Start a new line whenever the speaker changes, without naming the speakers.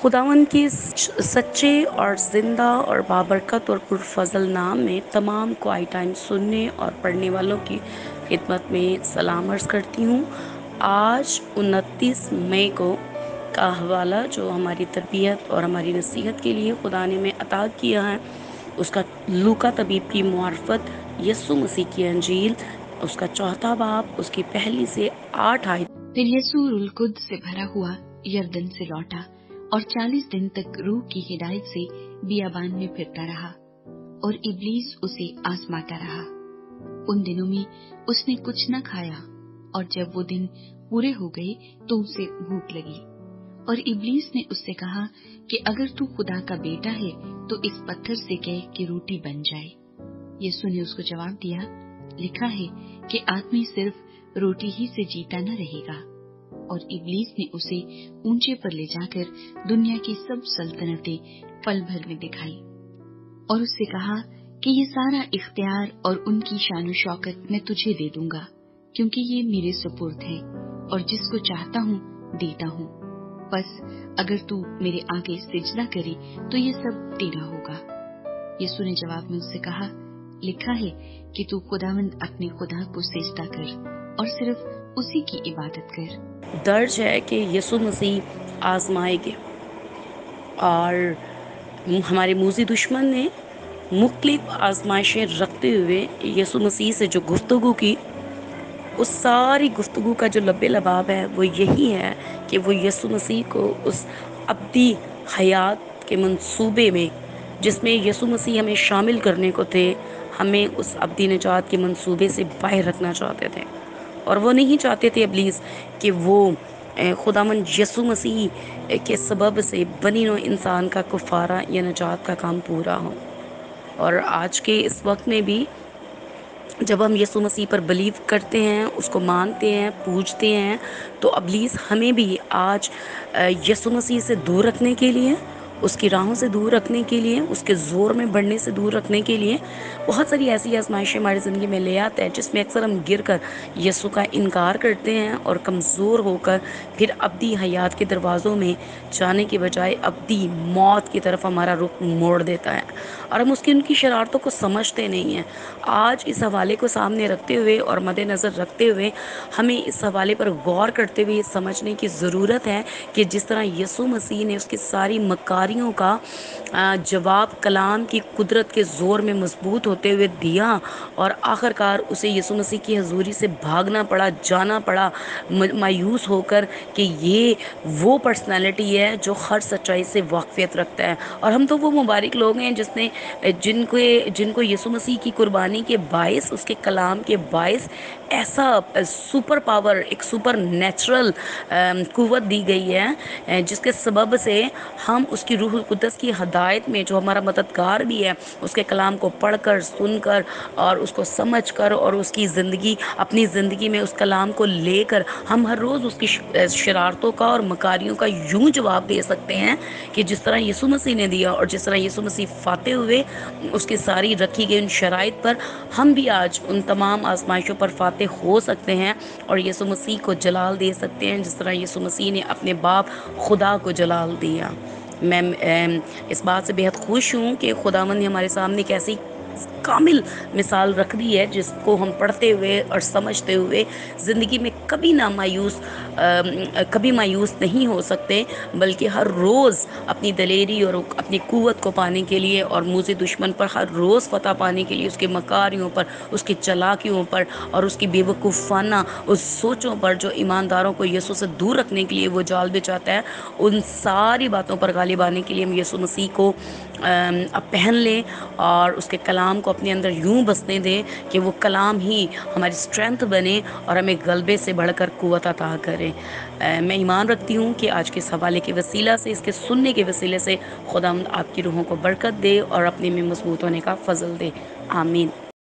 खुदावन के सच्चे और ज़िंदा और बाबरकत और पुरफ़ज़ल नाम में तमाम क्वाइट टाइम सुनने और पढ़ने वालों की खिदमत में सलाम अर्ज़ करती हूँ। आज 29 मई को का हवाला जो हमारी तरबियत और हमारी नसीहत के लिए खुदा ने हमें अता किया है, उसका लूका तबीब की मुआरफत यीशु मसीह की अंजील उसका चौथा बाब उसकी पहली से 8 आयत।
फिर यीशु रूह कुद्स से भरा हुआ यरदन से लौटा और 40 दिन तक रूह की हिदायत से बियाबान में फिरता रहा और इब्लीस उसे आजमाता रहा। उन दिनों में उसने कुछ न खाया और जब वो दिन पूरे हो गए तो उसे भूख लगी और इब्लीस ने उससे कहा कि अगर तू खुदा का बेटा है तो इस पत्थर से कह कि रोटी बन जाए। यीशु ने उसको जवाब दिया, लिखा है कि आदमी सिर्फ रोटी ही से जीता न रहेगा। और इब्लीस ने उसे ऊंचे पर ले जाकर दुनिया की सब सल्तनतें पल भर में दिखाई और उससे कहा कि ये सारा इख्तियार और उनकी शान शौकत मैं तुझे दे दूंगा, क्योंकि ये मेरे सुपुर्द है और जिसको चाहता हूँ देता हूँ। बस अगर तू मेरे आगे सिजदा करे तो ये सब तेरा होगा। यीशु ने जवाब में उससे कहा, लिखा है कि तू खुदावंद अपने खुदा को सिजदा कर और सिर्फ उसी की इबादत कर।
दर्ज है कि यीशु मसीह आजमाए गए और हमारे मूज़ी दुश्मन ने मुख्तलिफ आजमाइशें रखते हुए यीशु मसीह से जो गुफ्तगू की, उस सारी गुफ्तगू का जो लब्बे लबाब है वो यही है कि वो यीशु मसीह को उस अब्दी हयात के मंसूबे में जिसमें यीशु मसीह हमें शामिल करने को थे, हमें उस अब्दी निजात के मंसूबे से बाहर रखना चाहते थे। और वो नहीं चाहते थे इब्लीस कि वो खुदावन यीशु मसीह के सबब से बनी नौ इंसान का कुफारा या निजात का काम पूरा हो। और आज के इस वक्त में भी जब हम यीशु मसीह पर बिलीव करते हैं, उसको मानते हैं, पूजते हैं, तो इब्लीस हमें भी आज यीशु मसीह से दूर रखने के लिए, उसकी राहों से दूर रखने के लिए, उसके ज़ोर में बढ़ने से दूर रखने के लिए बहुत सारी ऐसी आजमाइशें हमारी ज़िंदगी में ले आता है, जिसमें अक्सर हम गिर कर यीशु का इनकार करते हैं और कमज़ोर होकर फिर अब्दी हयात के दरवाज़ों में जाने के बजाय अब्दी मौत की तरफ हमारा रुख मोड़ देता है और हम उसकी उनकी शरारतों को समझते नहीं हैं। आज इस हवाले को सामने रखते हुए और मद्देनज़र रखते हुए हमें इस हवाले पर गौर करते हुए ये समझने की ज़रूरत है कि जिस तरह यीशु मसीह ने उसकी सारी मकारियों का जवाब कलाम की कुदरत के ज़ोर में मजबूत होते हुए दिया और आखिरकार उसे यीशु मसीह की हजूरी से भागना पड़ा, जाना पड़ा, मायूस होकर कि ये वो पर्सनैलिटी है जो हर सच्चाई से वाकफियत रखता है। और हम तो वो मुबारक लोग हैं जिनको यीशु मसीह की कुर्बानी के बायस, उसके कलाम के बायस ऐसा सुपर पावर, एक सुपर नेचुरल कुव्वत दी गई है जिसके सबब से हम उसकी रूह कुद्दस की हदायत में, जो हमारा मददगार भी है, उसके कलाम को पढ़कर, सुनकर और उसको समझकर और उसकी ज़िंदगी, अपनी ज़िंदगी में उस कलाम को लेकर हम हर रोज़ उसकी शरारतों का और मकारियों का यूं जवाब दे सकते हैं कि जिस तरह यीशु मसीह ने दिया और जिस तरह यीशु मसीह फाते हुए उसकी सारी रखी गई उन शराइत पर हम भी आज उन तमाम आजमाइशों पर फाते हो सकते हैं और यीशु मसीह को जलाल दे सकते हैं जिस तरह यीशु मसीह ने अपने बाप खुदा को जलाल दिया। मैं इस बात से बेहद खुश हूँ कि खुदावंद ने हमारे सामने एक ऐसी कामिल मिसाल रख दी है जिसको हम पढ़ते हुए और समझते हुए ज़िंदगी में कभी मायूस नहीं हो सकते, बल्कि हर रोज़ अपनी दलेरी और अपनी कुव्वत को पाने के लिए और मुझे दुश्मन पर हर रोज़ फतह पाने के लिए, उसके मकारियों पर, उसकी चालाकियों पर और उसकी बेवकूफ़ाना उस सोचों पर जो ईमानदारों को यीशु से दूर रखने के लिए वो जाल बिछाता है, उन सारी बातों पर गालिब आने के लिए हम यीशु मसीह को अब पहन लें और उसके कलाम को अपने अंदर यूं बसने दें कि वो कलाम ही हमारी स्ट्रेंथ बने और हमें गलबे से बढ़कर कुव्वत अता करे। मैं ईमान रखती हूँ कि आज के इस हवाले के वसीला से, इसके सुनने के वसीले से खुदा आपकी रूहों को बरकत दे और अपने में मजबूत होने का फजल दे। आमीन।